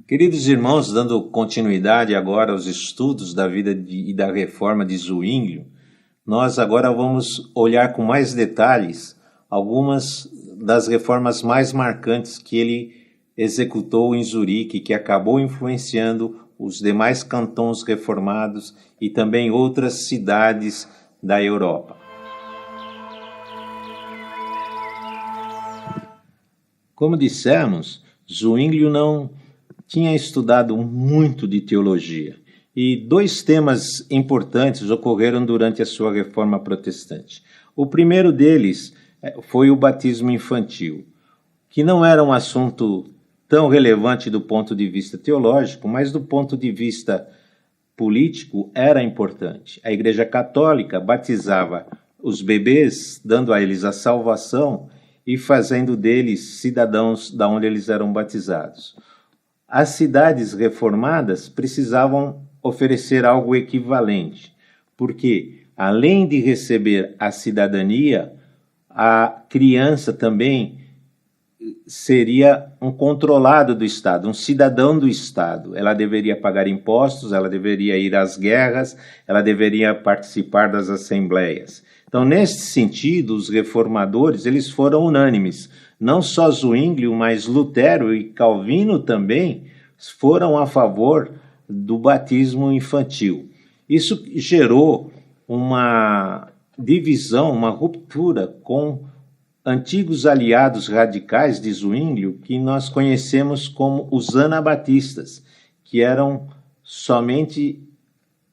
Queridos irmãos, dando continuidade agora aos estudos da vida e da reforma de Zwinglio, nós agora vamos olhar com mais detalhes algumas das reformas mais marcantes que ele executou em Zurique, que acabou influenciando os demais cantons reformados e também outras cidades da Europa. Como dissemos, Zwinglio não tinha estudado muito de teologia, e dois temas importantes ocorreram durante a sua reforma protestante. O primeiro deles foi o batismo infantil, que não era um assunto tão relevante do ponto de vista teológico, mas do ponto de vista político era importante. A Igreja Católica batizava os bebês, dando a eles a salvação e fazendo deles cidadãos da onde eles eram batizados. As cidades reformadas precisavam oferecer algo equivalente, porque, além de receber a cidadania, a criança também seria um controlado do Estado, um cidadão do Estado. Ela deveria pagar impostos, ela deveria ir às guerras, ela deveria participar das assembleias. Então, nesse sentido, os reformadores eles foram unânimes. Não só Zwinglio, mas Lutero e Calvino também foram a favor do batismo infantil. Isso gerou uma divisão, uma ruptura com antigos aliados radicais de Zwinglio, que nós conhecemos como os anabatistas, que eram somente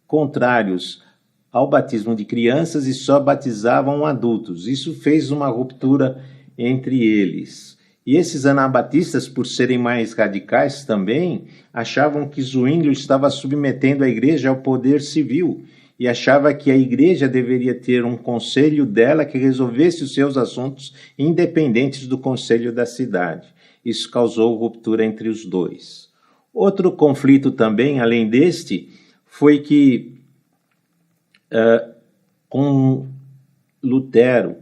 contrários ao batismo de crianças e só batizavam adultos. Isso fez uma ruptura entre eles. E esses anabatistas, por serem mais radicais também, achavam que Zwinglio estava submetendo a igreja ao poder civil e achava que a igreja deveria ter um conselho dela que resolvesse os seus assuntos independentes do conselho da cidade. Isso causou ruptura entre os dois. Outro conflito também, além deste, foi que com Lutero,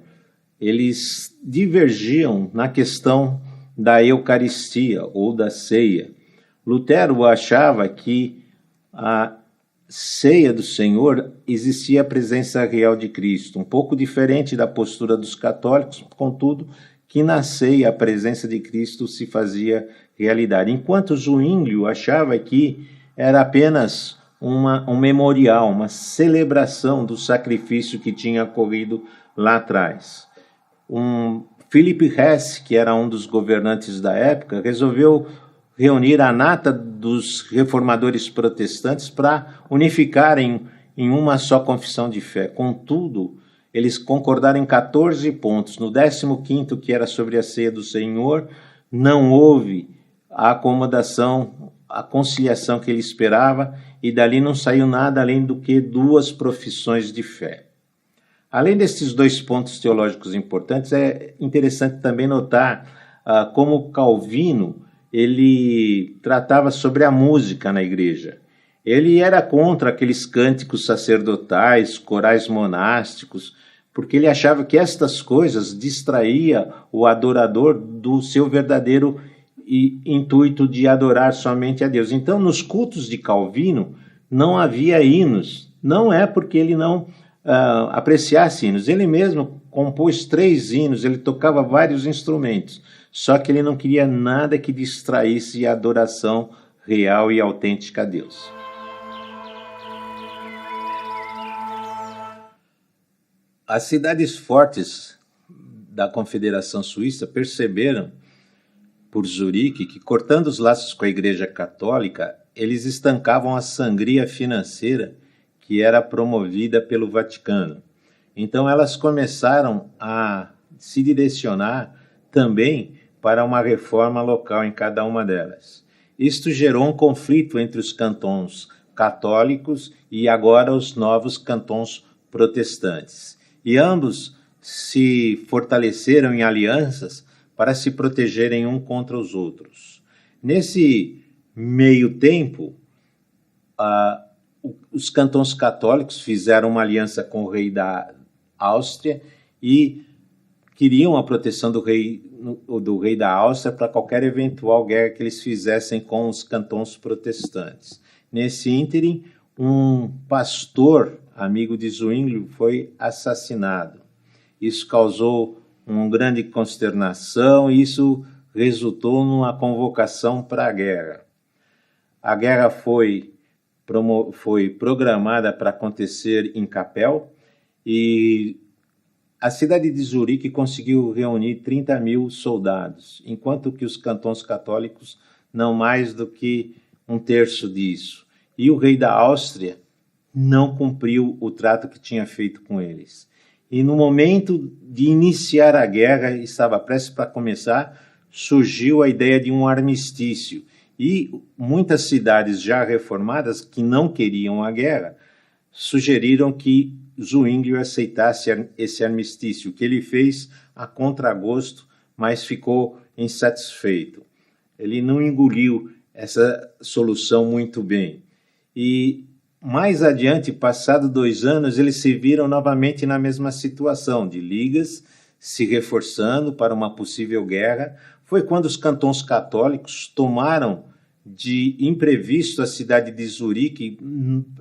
eles divergiam na questão da Eucaristia ou da ceia. Lutero achava que a ceia do Senhor existia a presença real de Cristo, um pouco diferente da postura dos católicos, contudo, que na ceia a presença de Cristo se fazia realidade. Enquanto Zwinglio achava que era apenas um memorial, uma celebração do sacrifício que tinha ocorrido lá atrás. Philipp Hess, que era um dos governantes da época, resolveu reunir a nata dos reformadores protestantes para unificarem em uma só confissão de fé. Contudo, eles concordaram em 14 pontos. No 15º, que era sobre a ceia do Senhor, não houve a acomodação, a conciliação que ele esperava, e dali não saiu nada além do que 2 profissões de fé. Além desses 2 pontos teológicos importantes, é interessante também notar como Calvino ele tratava sobre a música na igreja. Ele era contra aqueles cânticos sacerdotais, corais monásticos, porque ele achava que estas coisas distraía o adorador do seu verdadeiro intuito de adorar somente a Deus. Então, nos cultos de Calvino, não havia hinos. Não é porque ele não apreciasse hinos. Ele mesmo compôs 3 hinos, ele tocava vários instrumentos, só que ele não queria nada que distraísse a adoração real e autêntica a Deus. As cidades fortes da Confederação Suíça perceberam por Zurique que, cortando os laços com a Igreja Católica, eles estancavam a sangria financeira que era promovida pelo Vaticano. Então elas começaram a se direcionar também para uma reforma local em cada uma delas. Isto gerou um conflito entre os cantons católicos e agora os novos cantons protestantes. E ambos se fortaleceram em alianças para se protegerem um contra os outros. Nesse meio tempo, os cantons católicos fizeram uma aliança com o rei da Áustria e queriam a proteção do rei do rei da Áustria para qualquer eventual guerra que eles fizessem com os cantons protestantes. Nesse ínterim, um pastor amigo de Zwinglio foi assassinado. Isso causou uma grande consternação e isso resultou numa convocação para a guerra. A guerra foi programada para acontecer em Kappel e a cidade de Zurique conseguiu reunir 30 mil soldados, enquanto que os cantons católicos não mais do que um terço disso. E o rei da Áustria não cumpriu o trato que tinha feito com eles. E no momento de iniciar a guerra, estava prestes para começar, surgiu a ideia de um armistício. E muitas cidades já reformadas, que não queriam a guerra, sugeriram que Zwinglio aceitasse esse armistício, que ele fez a contragosto, mas ficou insatisfeito. Ele não engoliu essa solução muito bem. E mais adiante, passado 2 anos, eles se viram novamente na mesma situação, de ligas se reforçando para uma possível guerra. Foi quando os cantons católicos tomaram de imprevisto a cidade de Zurique,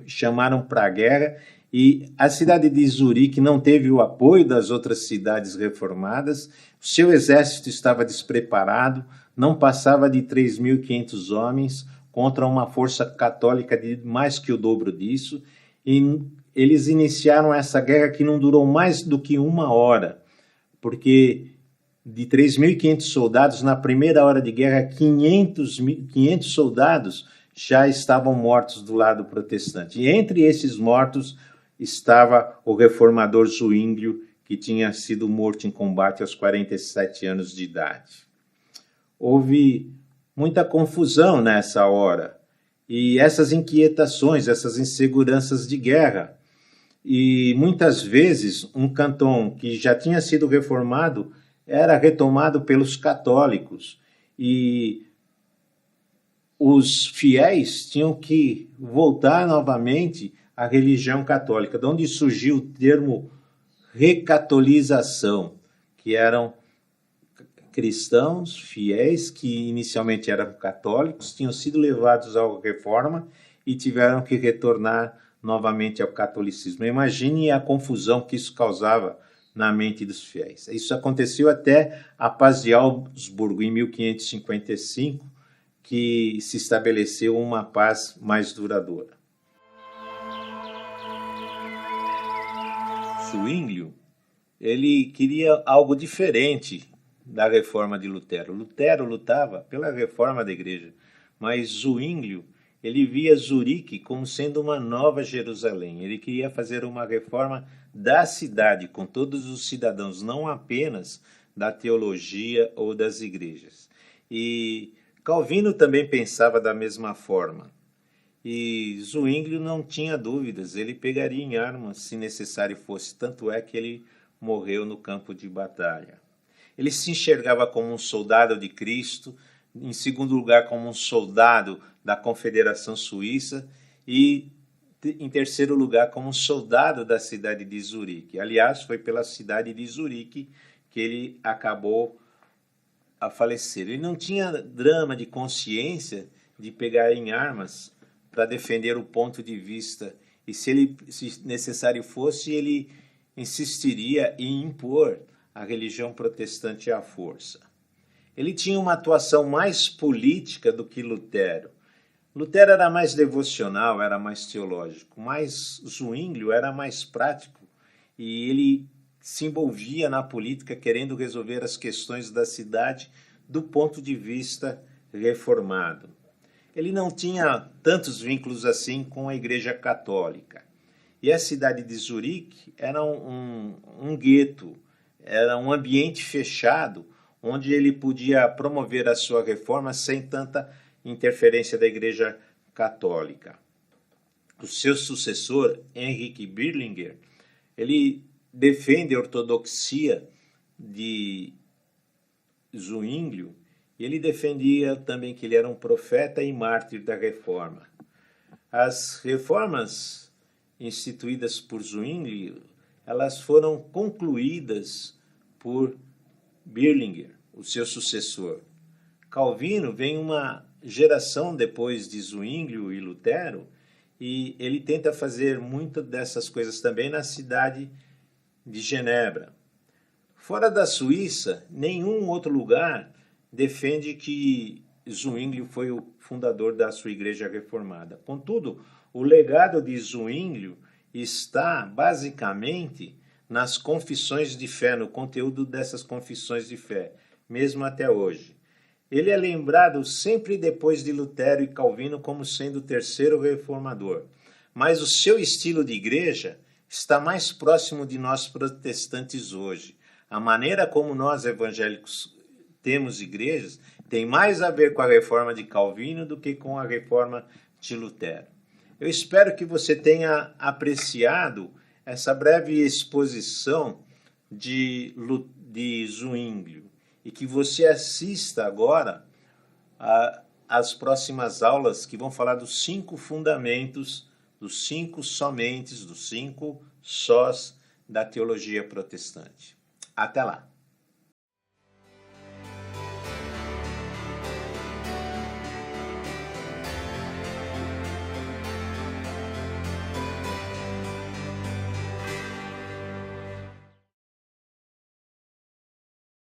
chamaram para a guerra, e a cidade de Zurique não teve o apoio das outras cidades reformadas, o seu exército estava despreparado, não passava de 3.500 homens contra uma força católica de mais que o dobro disso, e eles iniciaram essa guerra que não durou mais do que 1 hora, porque de 3.500 soldados, na primeira hora de guerra, 500 soldados já estavam mortos do lado protestante. E entre esses mortos estava o reformador Zwinglio, que tinha sido morto em combate aos 47 anos de idade. Houve muita confusão nessa hora, e essas inquietações, essas inseguranças de guerra. E muitas vezes um canton que já tinha sido reformado era retomado pelos católicos, e os fiéis tinham que voltar novamente à religião católica, de onde surgiu o termo recatolização, que eram cristãos fiéis que inicialmente eram católicos, tinham sido levados à reforma e tiveram que retornar novamente ao catolicismo. Imagine a confusão que isso causava na mente dos fiéis. Isso aconteceu até a Paz de Augsburgo, em 1555, que se estabeleceu uma paz mais duradoura. Zwinglio, ele queria algo diferente da reforma de Lutero. Lutero lutava pela reforma da igreja, mas Zwinglio, ele via Zurique como sendo uma nova Jerusalém. Ele queria fazer uma reforma da cidade, com todos os cidadãos, não apenas da teologia ou das igrejas. E Calvino também pensava da mesma forma. E Zwinglio não tinha dúvidas, ele pegaria em armas se necessário fosse, tanto é que ele morreu no campo de batalha. Ele se enxergava como um soldado de Cristo, em segundo lugar como um soldado da Confederação Suíça e, em terceiro lugar, como um soldado da cidade de Zurique. Aliás, foi pela cidade de Zurique que ele acabou a falecer. Ele não tinha drama de consciência de pegar em armas para defender o ponto de vista, e se necessário fosse, ele insistiria em impor a religião protestante à força. Ele tinha uma atuação mais política do que Lutero. Lutero era mais devocional, era mais teológico, mas Zwinglio era mais prático e ele se envolvia na política querendo resolver as questões da cidade do ponto de vista reformado. Ele não tinha tantos vínculos assim com a Igreja Católica. E a cidade de Zurique era um gueto, era um ambiente fechado, onde ele podia promover a sua reforma sem tanta interferência da Igreja Católica. O seu sucessor, Henrik Birlinger, ele defende a ortodoxia de Zwinglio, e ele defendia também que ele era um profeta e mártir da reforma. As reformas instituídas por Zwinglio, elas foram concluídas por Birlinger. o seu sucessor. Calvino vem uma geração depois de Zwinglio e Lutero, e ele tenta fazer muitas dessas coisas também na cidade de Genebra. Fora da Suíça, nenhum outro lugar defende que Zwinglio foi o fundador da sua igreja reformada. Contudo, o legado de Zwinglio está basicamente nas confissões de fé, no conteúdo dessas confissões de fé, mesmo até hoje. Ele é lembrado sempre depois de Lutero e Calvino como sendo o terceiro reformador, mas o seu estilo de igreja está mais próximo de nós protestantes hoje. A maneira como nós evangélicos temos igrejas tem mais a ver com a reforma de Calvino do que com a reforma de Lutero. Eu espero que você tenha apreciado essa breve exposição de Zwinglio e que você assista agora às próximas aulas que vão falar dos 5 fundamentos, dos 5 somentes, dos 5 sós da teologia protestante. Até lá!